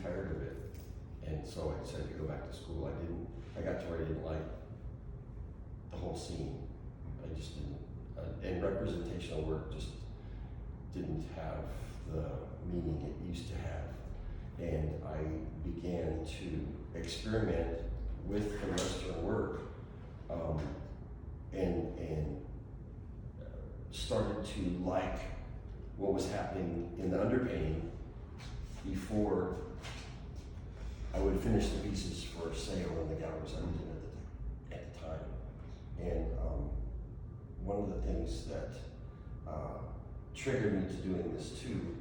tired of it. And so I decided to go back to school. I got to where I didn't like the whole scene. I just didn't, and representational work just didn't have the meaning it used to have. And I began to experiment with the Western work, and started to like what was happening in the underpainting before I would finish the pieces for sale in the galleries I was in at the time. And one of the things that triggered me to doing this too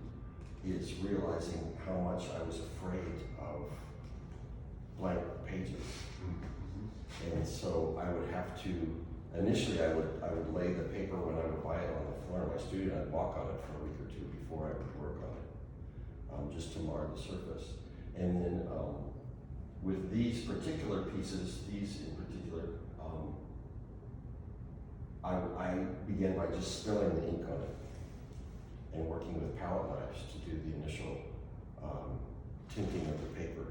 is realizing how much I was afraid of blank pages. And so I would have to, initially I would lay the paper when I would buy it on the floor of my studio, and I'd walk on it for a week or two before I would work on it, just to mar the surface. And then with these particular pieces, these in particular, I began by just spilling the ink on it and working with palette knives to do the initial tinting of the paper.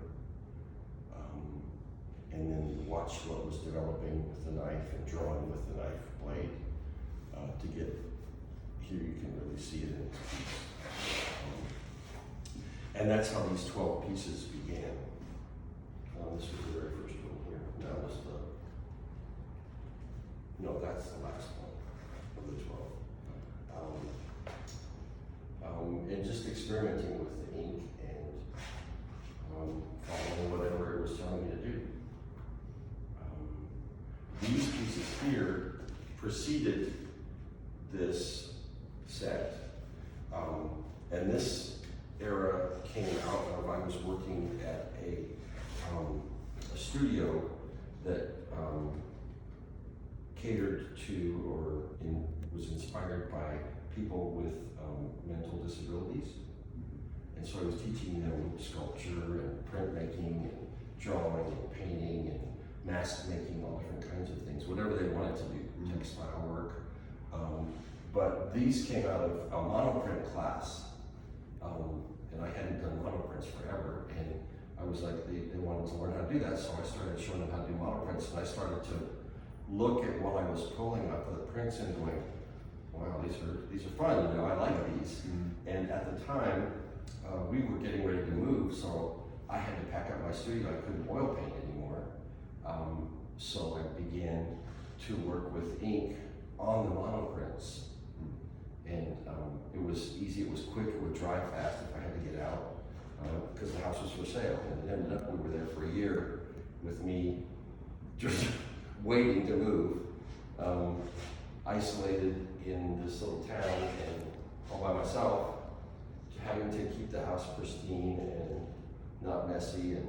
And then watch what was developing with the knife and drawing with the knife blade to get, here you can really see it in this piece. And that's how these 12 pieces began. This was the very first one here. That was no, that's the last one of the 12. And just experimenting with the ink and following whatever it was telling me to do. These pieces here preceded this set, and this era came out of, I was working at a studio that catered to or was inspired by people with mental disabilities. And so I was teaching them sculpture and printmaking and drawing and painting and mask making, all different kinds of things, whatever they wanted to do, textile work. But these came out of a monoprint class, and I hadn't done monoprints forever, and I was like, they wanted to learn how to do that, so I started showing them how to do monoprints, and I started to look at what I was pulling up of the prints and going, wow, these are fun, you know, I like these. And at the time, we were getting ready to move, so I had to pack up my studio. I couldn't oil paint anymore. So I began to work with ink on the monoprints. And it was easy, it was quick, it would dry fast if I had to get out, because the house was for sale. And it ended up, we were there for a year with me just waiting to move, isolated in this little town and all by myself, having to keep the house pristine and not messy, and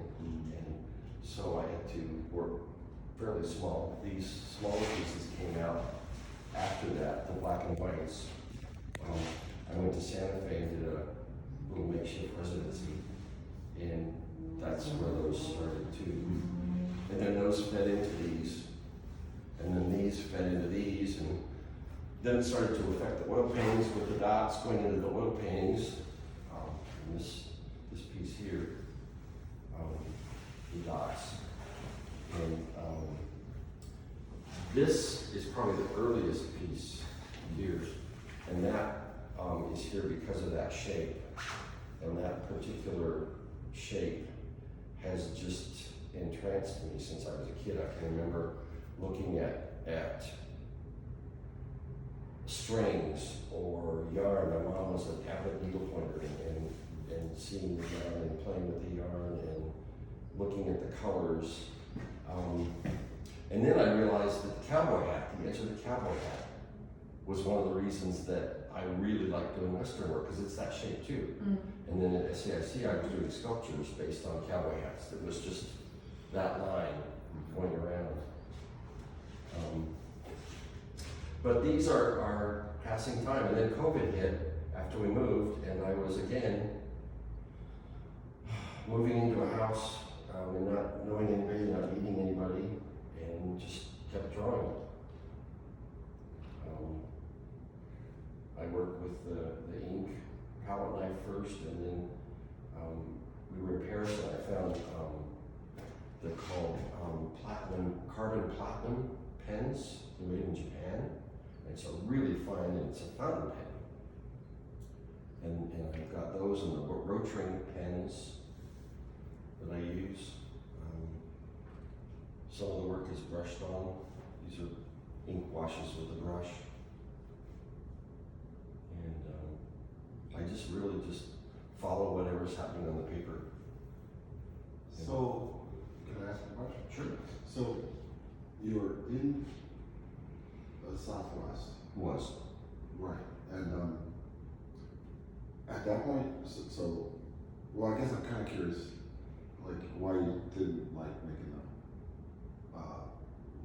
so I had to work fairly small. These smaller pieces came out after that, the black and whites. I went to Santa Fe and did a little makeshift residency, and that's where those started too. And then those fed into these, and then these fed into these, and then it started to affect the oil paintings with the dots going into the oil paintings. And this piece here, the dots. And this is probably the earliest piece here, and that is here because of that shape. And that particular shape has just entranced me since I was a kid. I can remember looking at strings or yarn. My mom was an avid needle pointer, and seeing the yarn and playing with the yarn and looking at the colors. And then I realized that the cowboy hat, the edge of the cowboy hat, was one of the reasons that I really liked doing Western work, because it's that shape too. And then at SAIC, I was doing sculptures based on cowboy hats. It was just that line going around. But these are passing time. And then COVID hit after we moved, and I was again moving into a house and not knowing anybody, not meeting anybody, and just kept drawing. I worked with the ink palette knife first, and then we were in Paris and I found, they're called carbon platinum pens. They're made in Japan. And it's a really fine, and it's a fountain pen. And I've got those and the Rotring pens that I use. Some of the work is brushed on. These are ink washes with a brush. And I just really just follow whatever's happening on the paper. So, can I ask a question? Sure. So, you're in the Southwest. Was. Right. And at that point, well, I guess I'm kind of curious, like, why you didn't like making a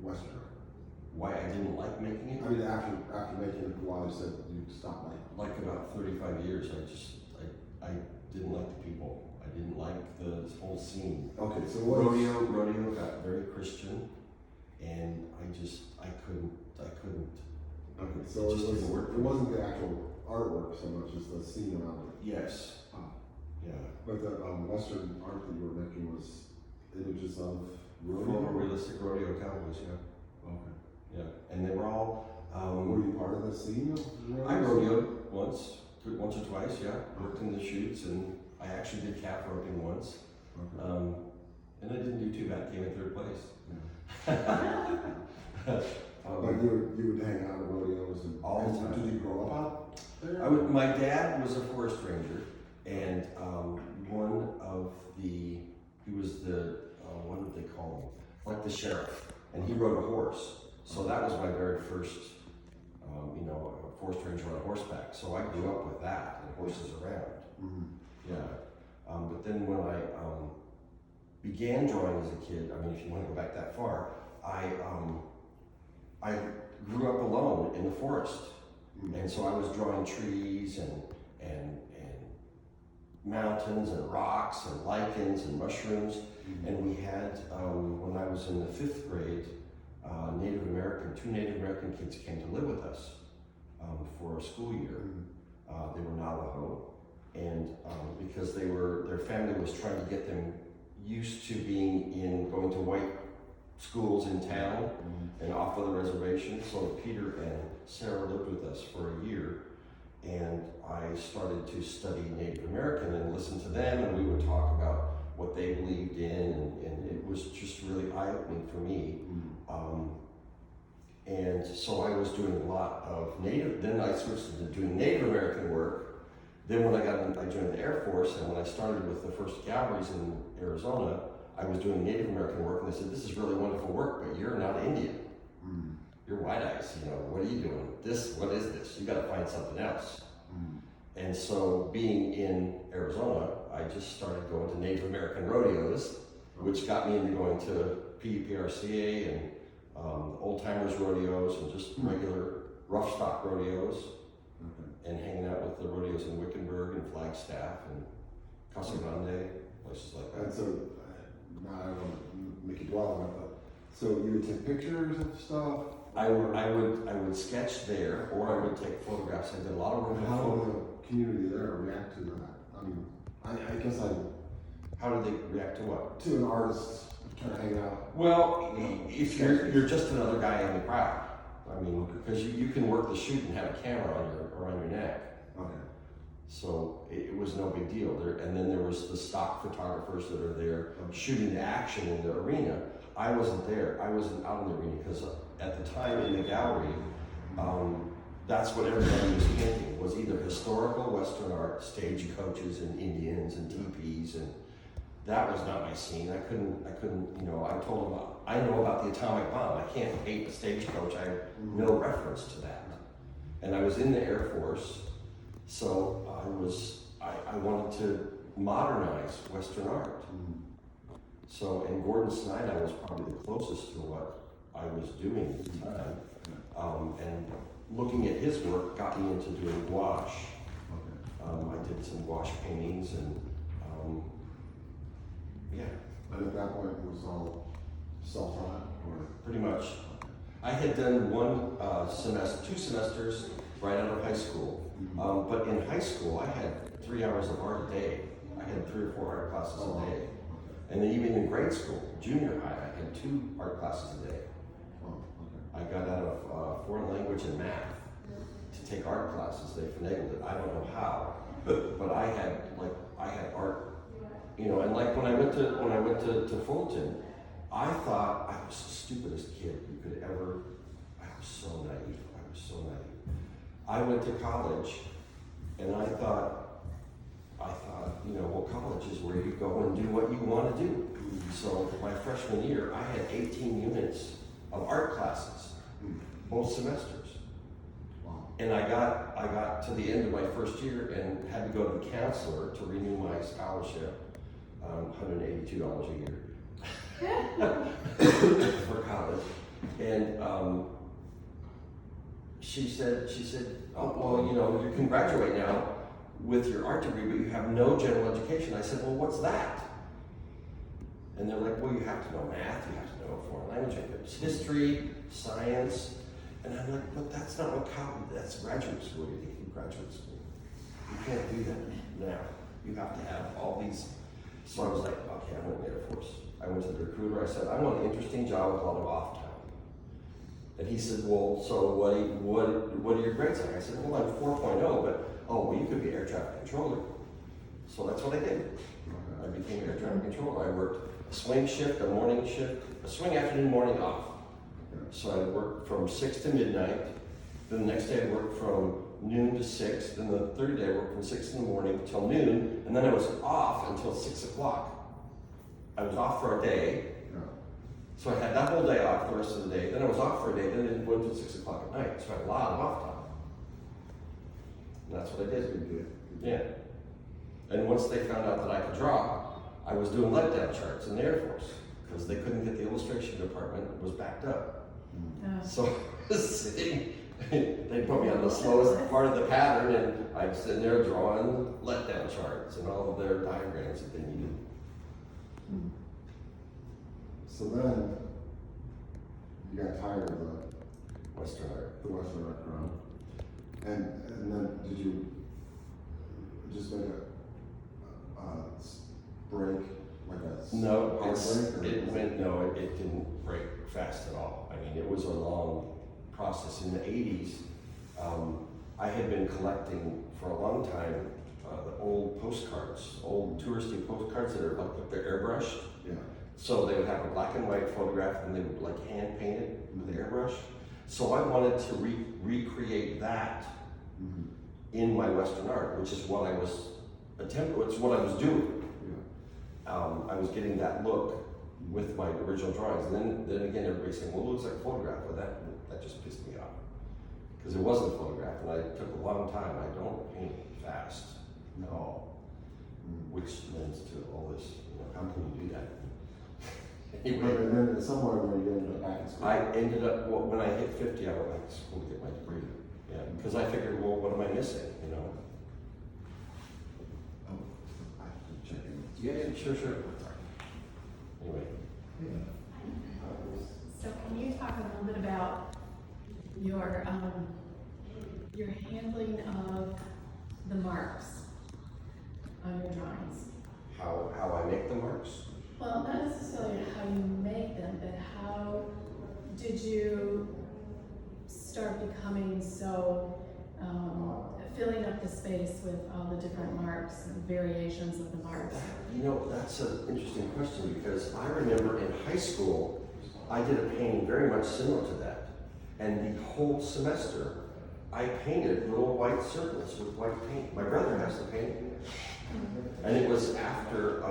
Western art. Why I didn't like making it? I mean, after making it, while you said you stopped liking. Like about 35 years, I didn't like the people. I didn't like the whole scene. Okay, so rodeo got very Christian, and I couldn't. Okay, so it wasn't the actual artwork so much as the scene around it. Yes. Yeah. But the Western art that you were making was images of rodeo? Realistic rodeo cowboys, yeah. Okay. Yeah, and they were all. Were you part of the scene of rodeo? I rodeoed once or twice, yeah. Worked in the shoots, and I actually did calf roping once. Okay. And I didn't do too bad. Came in third place. Yeah. But you would hang out at rodeos and all the time. Did you grow up out there? My dad was a forest ranger, and he was the what did they call him? Like the sheriff, and he rode a horse. So that was my very first, a forest ranger on horseback. So I grew up with that and horses around. Mm-hmm. Yeah. But then when I began drawing as a kid, I mean, if you want to go back that far, I grew up alone in the forest. Mm-hmm. And so I was drawing trees and mountains and rocks and lichens and mushrooms. Mm-hmm. And we had, when I was in the 5th grade, two Native American kids came to live with us for a school year. Mm-hmm. They were Navajo. And because their family was trying to get them used to going to white schools in town. Mm-hmm. And off of the reservation. So Peter and Sarah lived with us for a year, and I started to study Native American and listen to them, and we would talk about what they believed in, and it was just really eye-opening for me. Mm-hmm. And so I was doing a lot of Native, then I switched into doing Native American work. Then when I joined the Air Force, and when I started with the first galleries in Arizona, I was doing Native American work, and they said, "This is really wonderful work, but you're not Indian. Mm. You're white eyes, what are you doing? What is this? You gotta find something else." Mm. And so being in Arizona, I just started going to Native American rodeos, which got me into going to PUPRCA and old timers rodeos and just regular rough stock rodeos, and hanging out with the rodeos in Wickenburg and Flagstaff and Casa Grande, places like that. And so, I don't want to make you dwell on it, but so you would take pictures of stuff? I would sketch there, or I would take photographs. I did a lot of work. How did the community there react to that? I mean, I guess How did they react to what? To an artist trying to hang out. Well, if you're just another guy in the crowd, I mean, because you can work the shoot and have a camera around your neck. Okay. So it was no big deal. And then there was the stock photographers that are there shooting the action in the arena. I wasn't there. I wasn't out in the arena because at the time in the gallery, that's what everybody was painting, was either historical Western art, stagecoaches and Indians and teepees, and that was not my scene. I couldn't, I told them, I know about the atomic bomb. I can't paint a stagecoach. I have no reference to that. And I was in the Air Force, so I wanted to modernize Western art. So, and Gordon Snydell was probably the closest to what I was doing at the time. And looking at his work got me into doing gouache. I did some gouache paintings and yeah. And at that point it was all self-taught, or? Pretty much. I had done two semesters right out of high school. But in high school I had 3 hours of art a day. I I had 3 or 4 art classes Oh, a day. okay. And then even in grade school, junior high, I had 2 art classes a day. Oh, okay. I got out of foreign language and math to take art classes. They finagled it. I don't know how, but I had art, you know. And like when I went to Fulton, I thought I was the stupidest kid you could ever. I was so naive. I went to college, and I thought, you know, well, college is where you go and do what you want to do. So my freshman year, I had 18 units of art classes, both semesters. Wow. And I got to the end of my first year and had to go to the counselor to renew my scholarship, $182 a year for college. And she said, oh, well, you know, you can graduate now with your art degree, but you have no general education. I said, well, what's that? And they're like, well, you have to know math, you have to know foreign language, it's history, science. And I'm like, but that's not what college, that's graduate school. You're taking graduate school. You can't do that now. You have to have all these. So I was like, okay, I went to the Air Force. I went to the recruiter, I said, I want an interesting job with a lot of off time. And he said, well, so what are your grades like? I said, well, I'm 4.0, but, oh, well, you could be air traffic controller. So that's what I did. I became air traffic controller. I worked a swing shift, a morning shift, a swing afternoon, morning off. So I worked from 6 to midnight. Then the next day I worked from noon to 6. Then the third day I worked from 6 in the morning till noon. And then I was off until 6 o'clock. I was off for a day. So I had that whole day off the rest of the day. Then I was off for a day. Then it went until 6 o'clock at night. So I had a lot of off time. And that's what I did. Yeah. And once they found out that I could draw, I was doing letdown charts in the Air Force because they couldn't get the illustration department. It was backed up. So I was sitting, they put me on the slowest part of the pattern, and I'm sitting there drawing letdown charts and all of their diagrams that they needed. So then, you got tired of Western art. the Western art crowd, and then did you just make a break, like a No, hard break? it didn't break fast at all. I mean, it was a long process. In the 80s, I had been collecting for a long time the old postcards, old touristy postcards that are like they're airbrushed. Yeah. So they would have a black and white photograph, and they would like hand paint it with the airbrush. So I wanted to recreate that in my Western art, which is what I was attempting. It's what I was doing. Yeah. I was getting that look with my original drawings, and then again, everybody's saying, "Well, it looks like a photograph," but that just pissed me off because it wasn't a photograph, and I took a long time. I don't paint fast at all, which lends to all this. You know, how can you do that? Anyway, And then somewhere where you ended up back in school. I ended up, well, when I hit 50, I went back to school to get my degree. Yeah, because I figured, well, what am I missing, you know? Oh, I have to check in. Yeah, sure. Anyway. So can you talk a little bit about your handling of the marks on your drawings? How I make the marks? Well, not necessarily how you make them, but how did you start becoming so, filling up the space with all the different marks and variations of the marks? You know, that's an interesting question because I remember in high school, I did a painting very much similar to that. And the whole semester, I painted little white circles with white paint. My brother has the painting. And it was after,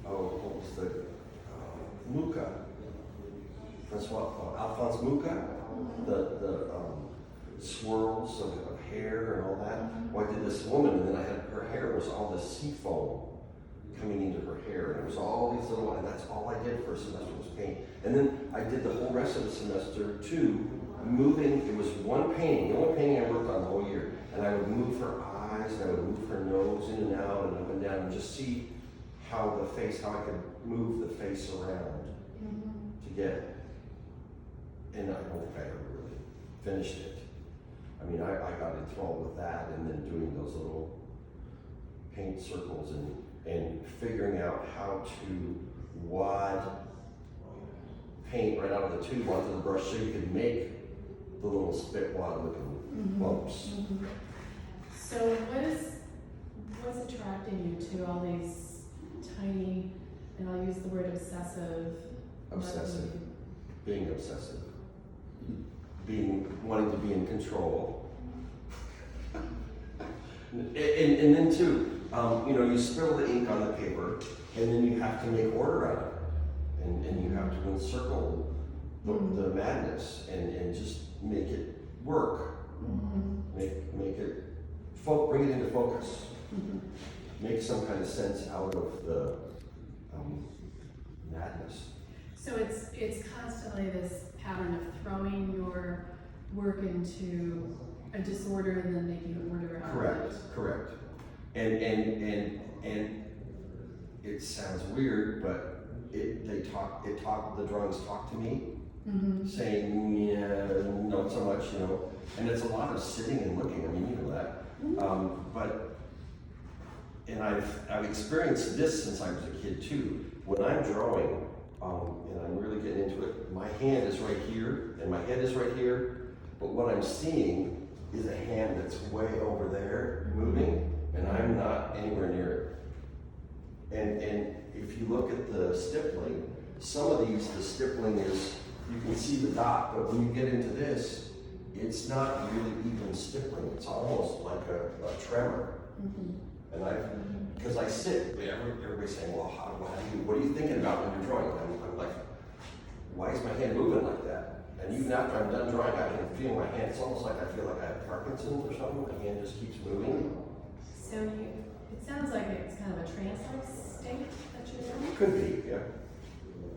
what was the, Mucha, Alphonse Mucha, the swirls of hair and all that. Well, I did this woman, and then her hair was all this sea foam coming into her hair, and it was all these little, and that's all I did for a semester was paint. And then I did the whole rest of the semester too, moving, it was one painting, the only painting I worked on the whole year, and I would move her eyes, and I would move her nose in and out and up and down, and just see how I could move the face around to get, and I don't think I ever really finished it. I mean, I got enthralled with that and then doing those little paint circles, and and figuring out how to wad paint right out of the tube onto the brush so you could make the little spit wad looking bumps. So what's attracting you to all these tiny, and I'll use the word obsessive. Being obsessive, wanting to be in control. and then too, you spill the ink on the paper, and then you have to make order out of it, and you have to encircle the madness and just make it work, make it bring it into focus, make some kind of sense out of the madness. So it's constantly this pattern of throwing your work into a disorder and then making order out of it. Correct. And it sounds weird, but the drawings talk to me, saying, yeah, not so much, and it's a lot of sitting and looking. I mean, you know that. And I've experienced this since I was a kid too. When I'm drawing, and I'm really getting into it, my hand is right here, and my head is right here, but what I'm seeing is a hand that's way over there moving, and I'm not anywhere near it. And if you look at the stippling, some of these, the stippling is, you can see the dot, but when you get into this, it's not really even stippling, it's almost like a tremor. And because I sit, everybody's saying, well, what are you thinking about when you're drawing? I'm like, why is my hand moving like that? And even after I'm done drawing, I can feel my hand. It's almost like I feel like I have Parkinson's or something. My hand just keeps moving. So it sounds like it's kind of a trance-like state that you're in? Could be, yeah.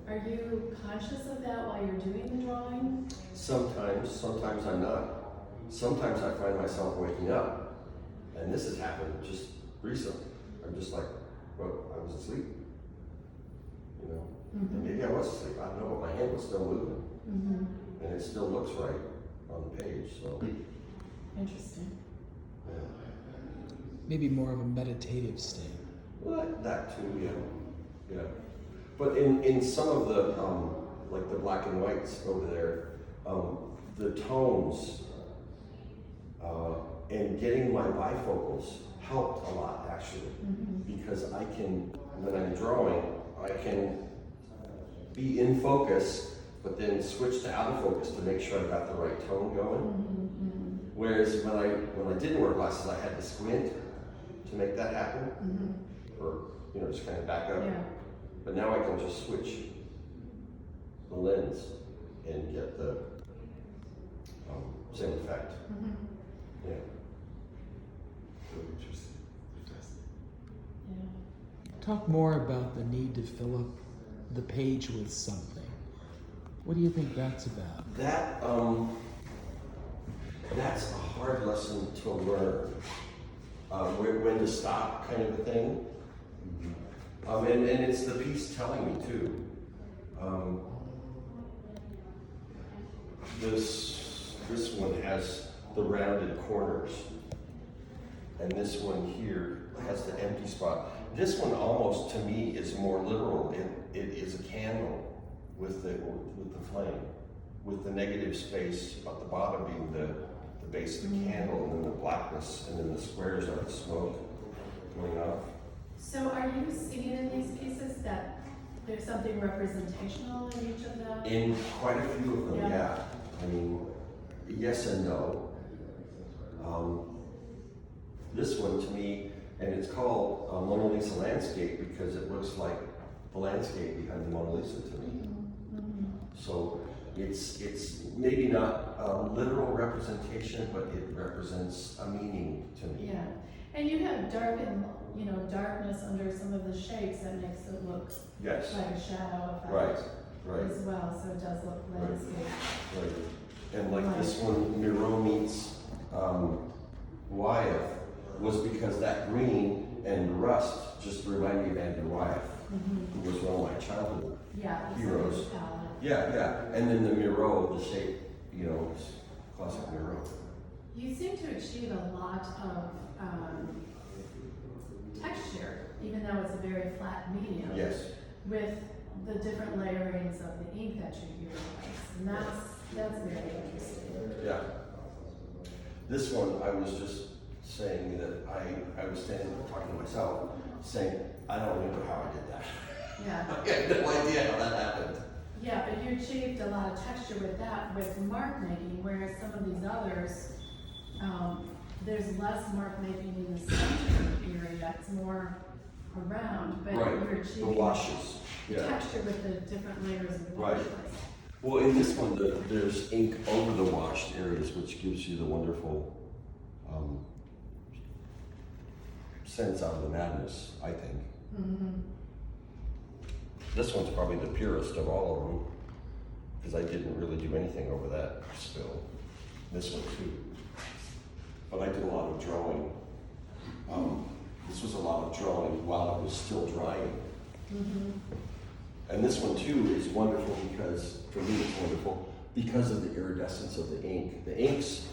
Are you conscious of that while you're doing the drawing? Sometimes I'm not. Sometimes I find myself waking up, and this has happened just recently. I'm just like, well, I was asleep, and maybe I was asleep, I don't know, but my hand was still moving, and it still looks right on the page, so. Interesting. Yeah. Maybe more of a meditative state. Well, that too, yeah. But in some of the, like the black and whites over there, the tones, and getting my bifocals helped a lot actually, because I can, when I'm drawing, I can be in focus, but then switch to out of focus to make sure I got the right tone going. Whereas when I didn't wear glasses, I had to squint to make that happen, or just kind of back up. Yeah. But now I can just switch the lens and get the same effect. Yeah. Yeah. Talk more about the need to fill up the page with something. What do you think that's about? That's a hard lesson to learn. When to stop, kind of a thing. And it's the piece telling me too. This one has the rounded corners, and this one here has the empty spot. This one almost, to me, is more literal. It is a candle with the flame, with the negative space at the bottom being the base of the candle, and then the blackness, and then the squares are the smoke going off. So are you seeing in these pieces that there's something representational in each of them? In quite a few of them, Yeah. yeah. I mean, yes and no. This one to me, and it's called Mona Lisa Landscape because it looks like the landscape behind the Mona Lisa to me. So it's maybe not a literal representation, but it represents a meaning to me. Yeah, and you have darkness under some of the shapes that makes it look Yes. like a shadow effect Right. as well, so it does look Right. landscape. Right. And like this one, Miro meets Wyeth, was because that green and rust just reminded me of Andrew Wyeth, who was one of my childhood. Yeah, it's Heroes. like a palette. Yeah. And then the Miro, the shape, classic Miro. You seem to achieve a lot of texture, even though it's a very flat medium. Yes. With the different layerings of the ink that you utilize, and that's very interesting. Yeah. This one, I was just saying that I was standing there talking to myself, saying, I don't remember how I did that. Yeah. I had no idea how that happened. Yeah, but you achieved a lot of texture with that, with mark making, whereas some of these others, there's less mark making in the center area, it's more around, but Right, you're the achieving washes, yeah. texture with the different layers of Right. washes. Well, in this one, there's ink over the washed areas, which gives you the wonderful sense out of the madness, I think. Mm-hmm. This one's probably the purest of all of them, because I didn't really do anything over that spill. This one too. But I did a lot of drawing. This was a lot of drawing while it was still drying. Mm-hmm. And this one too is wonderful because, for me it's wonderful, because of the iridescence of the ink. The inks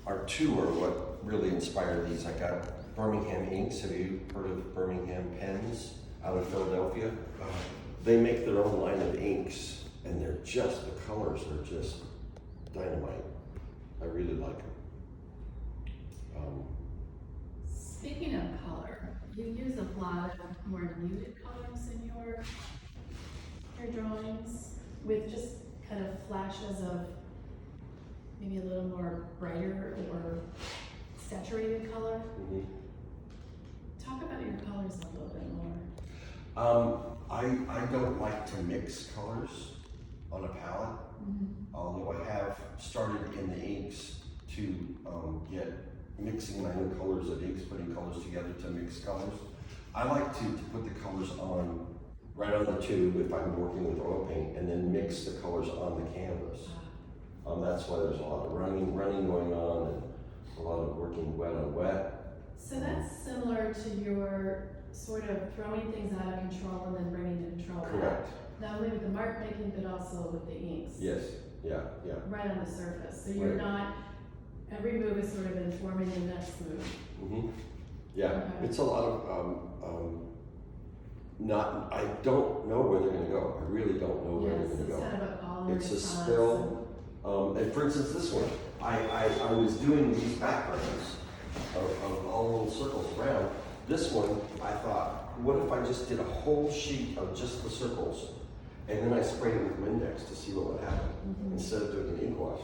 are what really inspired these. I got Birmingham Inks. Have you heard of Birmingham Pens out of Philadelphia? They make their own line of inks, and the colors are just dynamite. I really like them. Speaking of color, you use a lot of more muted colors in your drawings, with just kind of flashes of maybe a little more brighter or saturated color. Mm-hmm. Talk about your colors a little bit more. I don't like to mix colors on a palette, although I have started in the inks to get mixing my own colors of inks, putting colors together to mix colors. I like to put the colors on right on the tube if I'm working with oil paint, and then mix the colors on the canvas. That's why there's a lot of running going on, and a lot of working wet on wet. So that's similar to your sort of throwing things out of control and then bringing the control back. Correct. Not only with the mark making, but also with the inks. Yes. Yeah. Right on the surface. So you're Right. not, every move is sort of informing the next move. Mm-hmm. Yeah. Okay. It's a lot of I don't know where they're going to go. I really don't know where Yes, they're going to it's go. kind of a call and It's a response. spill. And for instance, this one, I was doing these backgrounds of all little circles around. This one, I thought, what if I just did a whole sheet of just the circles, and then I sprayed it with Windex to see what would happen. Instead of doing an ink wash,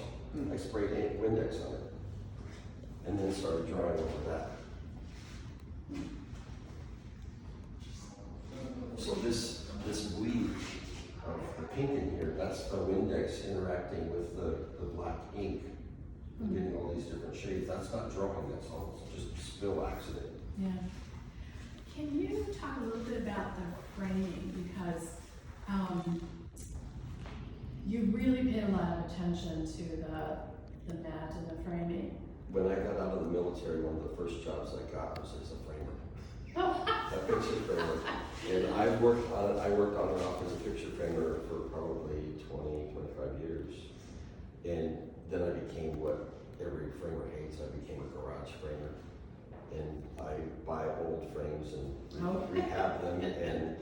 I sprayed Windex on it, and then started drawing over that. So this bleed of the pink in here, that's the Windex interacting with the black ink, and getting all these different shades. That's not drawing, that's all just spill accident. Yeah. Can you talk a little bit about the framing, because you really paid a lot of attention to the mat and the framing. When I got out of the military, one of the first jobs I got was as a framer. A picture framer. And I worked on and off as a picture framer for probably 20, 25 years. And then I became what every framer hates. I became a garage framer. And I buy old frames and rehab them and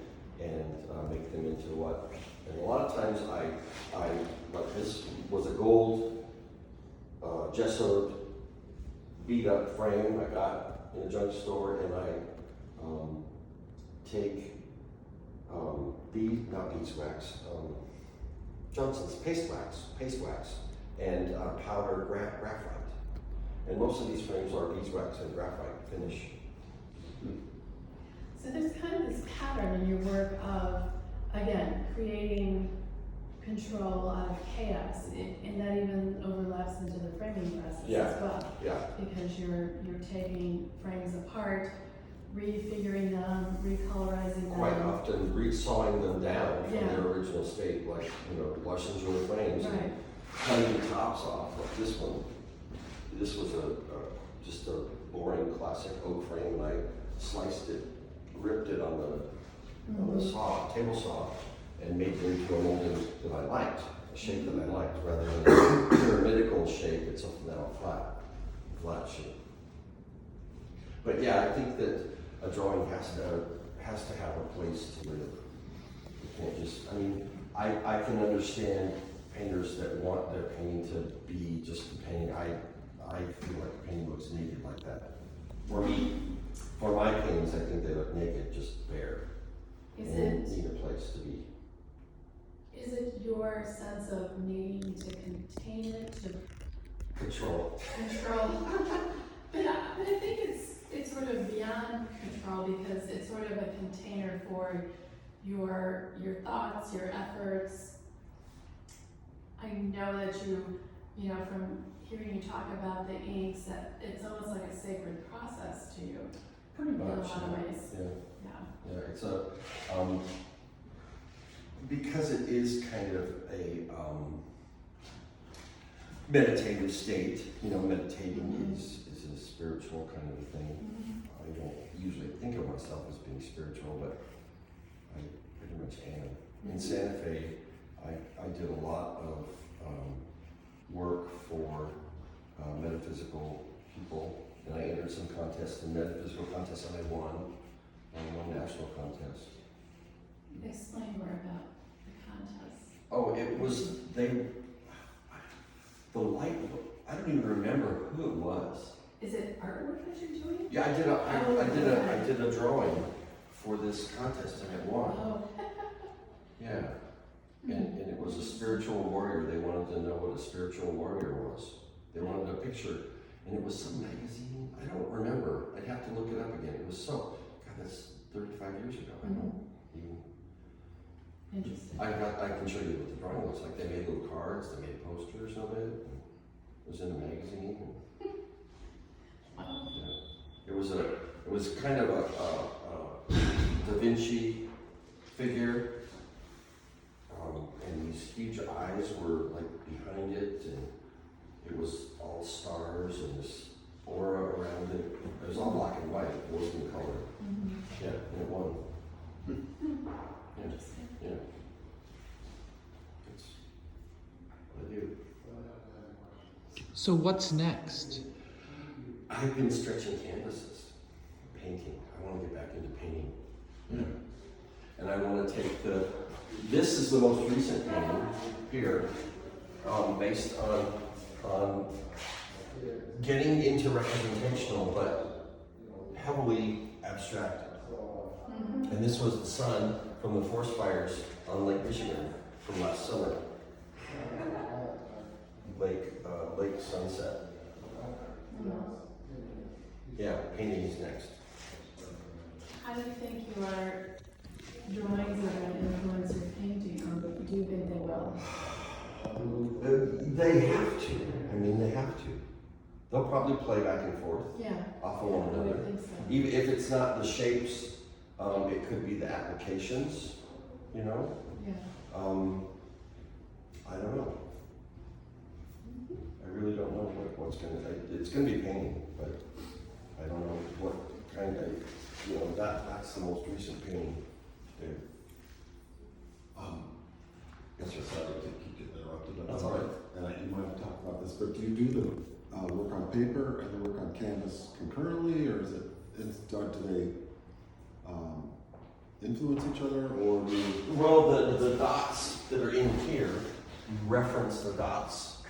make them into what. And a lot of times like this was a gold gessoed beat up frame I got in a junk store, and I take Johnson's paste wax, and powder graphite. And most of these frames are beeswax and graphite finish. So there's kind of this pattern in your work of, again, creating control out of chaos, and that even overlaps into the framing process as well. Yeah. Because you're taking frames apart, refiguring them, recolorizing them. Quite often resawing them down from Yeah. their original state, like, Washington frames, Right. and cutting the tops off, like this one. This was just a boring classic oak frame, and I sliced it, ripped it on the table saw, and made it into a molding that I liked, a shape that I liked, rather than a pyramidical shape. It's now a flat shape. But yeah, I think that a drawing has to have a place to live. You can't just, I mean, I can understand painters that want their painting to be just a painting. I feel like a painting looks naked like that. For me, for my paintings, I think they look naked, just bare. Is and it, need a place to be. is it your sense of needing to contain it, to Control. control? But I think it's sort of beyond control, because it's sort of a container for your thoughts, your efforts. I know that you know, from hearing you talk about the inks, that it's almost like a sacred process to you. Pretty In a much. lot of ways. Yeah. Yeah. Yeah, it's a, because it is kind of a meditative state, you know, meditating is a spiritual kind of a thing. I don't usually think of myself as being spiritual, but I pretty much am. In Santa Fe, I did a lot of work for metaphysical people, and I entered some contests and metaphysical contests, and I won national contest. Explain more about the contest. Oh, it was, the light, I don't even remember who it was. Is it artwork that you're doing? Yeah, I did a drawing for this contest and I won. Oh. Yeah. And it was a spiritual warrior. They wanted to know what a spiritual warrior was. They wanted a picture, and it was some magazine. I don't remember. I'd have to look it up again. It was so, God, that's 35 years ago. I don't even. Interesting. I can show you what the drawing looks like. They made little cards, they made posters of it. It was in a magazine. Wow. Yeah. It was kind of a Da Vinci figure. And these huge eyes were like behind it, and it was all stars and this aura around it. It was all black and white, it wasn't in color. Yeah, and it won. Yeah. Interesting. Yeah. That's what I do. So what's next? I've been stretching canvases, painting. I want to get back into painting. Yeah. And I want to take this is the most recent painting here, based on getting into representational, but heavily abstracted. And this was the sun from the forest fires on Lake Michigan from last summer. Lake sunset. Yeah, painting is next. How do you think your drawings are going to influence your painting, or do you think they will? They have to. I mean, they have to. They'll probably play back and forth Yeah. off of one I another. would think so. Even if it's not the shapes, it could be the applications, you know? Yeah. I don't know. I really don't know what's gonna, it's gonna be painting, but I don't know what kind of, you know, that's the most recent painting. Yeah. Yes, sir, sorry to keep you interrupted. That's all right. And you might have talked about this, but do you do the work on paper and the work on canvas concurrently, or is it, do they influence each other, or do you? Well, the dots that are in here reference the dots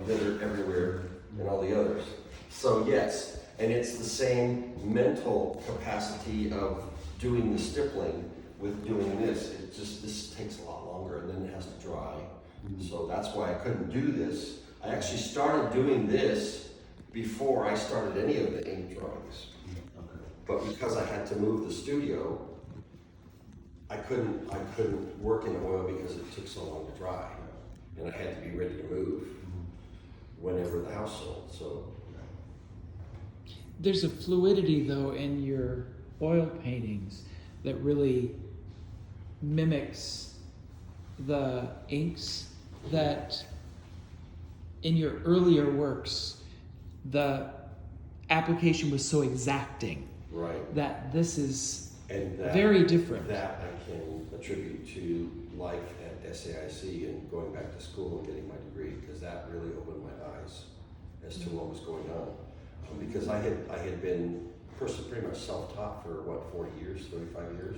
that are everywhere in all the others. So yes, and it's the same mental capacity of doing the stippling with doing this. It just, this takes a lot longer, and then it has to dry. So that's why I couldn't do this. I actually started doing this before I started any of the ink drawings. Okay. But because I had to move the studio, I couldn't work in oil because it took so long to dry. And I had to be ready to move whenever the house sold. So There's a fluidity though in your oil paintings that really mimics the inks that in your earlier works the application was so exacting right. that this is And that, very different. That I can attribute to life at SAIC and going back to school and getting my degree, because that really opened my eyes as to what was going on. Because I had been person pretty much self-taught for what, 40 years, 35 years?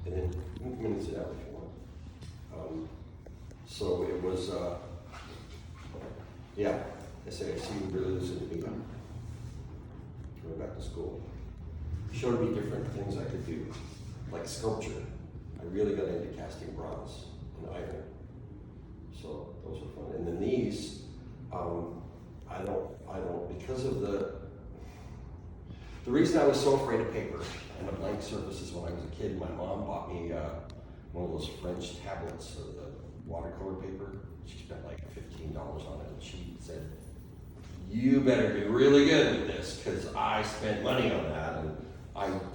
And then you can come in and sit down if you want. So it was, yeah, I said, I see you really listen to me now. Going back to school. Showed me different things I could do, like sculpture. I really got into casting bronze and iron. So those were fun. And then these, I don't, because of the reason I was so afraid of paper and the blank surfaces when I was a kid, my mom bought me one of those French tablets of the watercolor paper. She spent like $15 on it, and she said, "You better be really good with this, because I spent money on that," and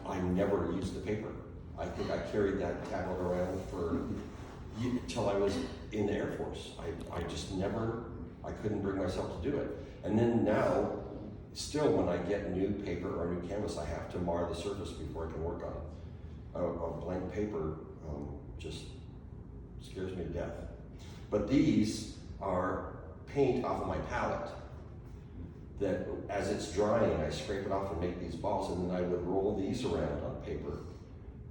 I never used the paper. I think I carried that tablet around till I was in the Air Force. I just never, I couldn't bring myself to do it. And then now, still when I get new paper or new canvas, I have to mar the surface before I can work on it. A blank paper just scares me to death. But these are paint off of my palette that as it's drying, I scrape it off and make these balls, and then I would roll these around on paper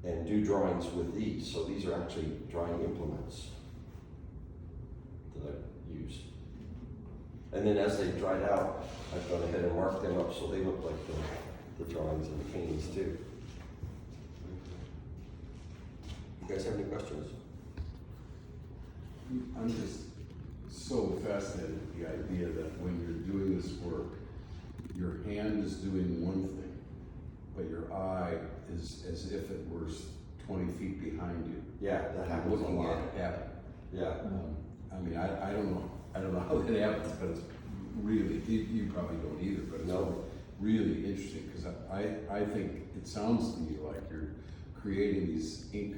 and do drawings with these. So these are actually drawing implements that I used. And then as they dried out, I've gone ahead and marked them up so they look like the drawings and the paintings too. You guys have any questions? I'm just so fascinated with the idea that when you're doing this work, your hand is doing one thing, but your eye is as if it were 20 feet behind you. Yeah, that happens a looking lot. at it. Yeah. I mean, I don't know how that happens, but it's really, you probably don't either, but it's No. really interesting, because I think it sounds to me like you're creating these ink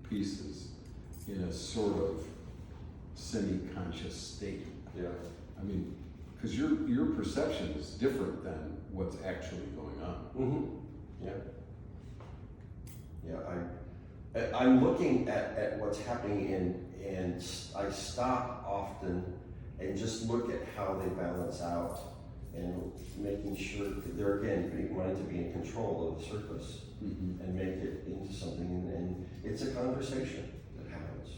pieces in a sort of semi-conscious state. Yeah. I mean, because your perception is different than what's actually going on. Mm-hmm. Yeah. Yeah, I'm looking at what's happening and I stop often and just look at how they balance out and making sure that they're again wanting to be in control of the surface and make it into something, and it's a conversation that happens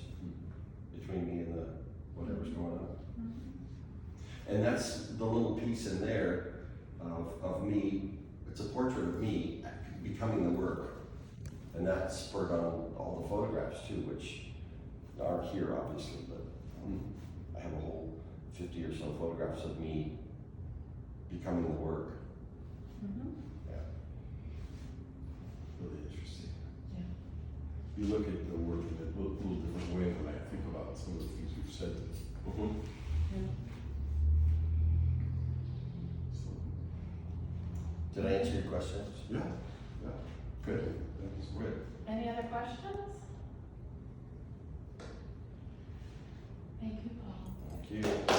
between me and whatever's going on. And that's the little piece in there of me. It's a portrait of me becoming the work. And that's spurred on all the photographs too, which aren't here obviously, but I have a whole 50 or so photographs of me becoming the work. Yeah. Really interesting. Yeah. You look at the work in a little different way when I think about some of the things you've said. So, Did I answer your questions? yeah, yeah, good. That was good. Any other questions? Thank you, Paul. Thank you.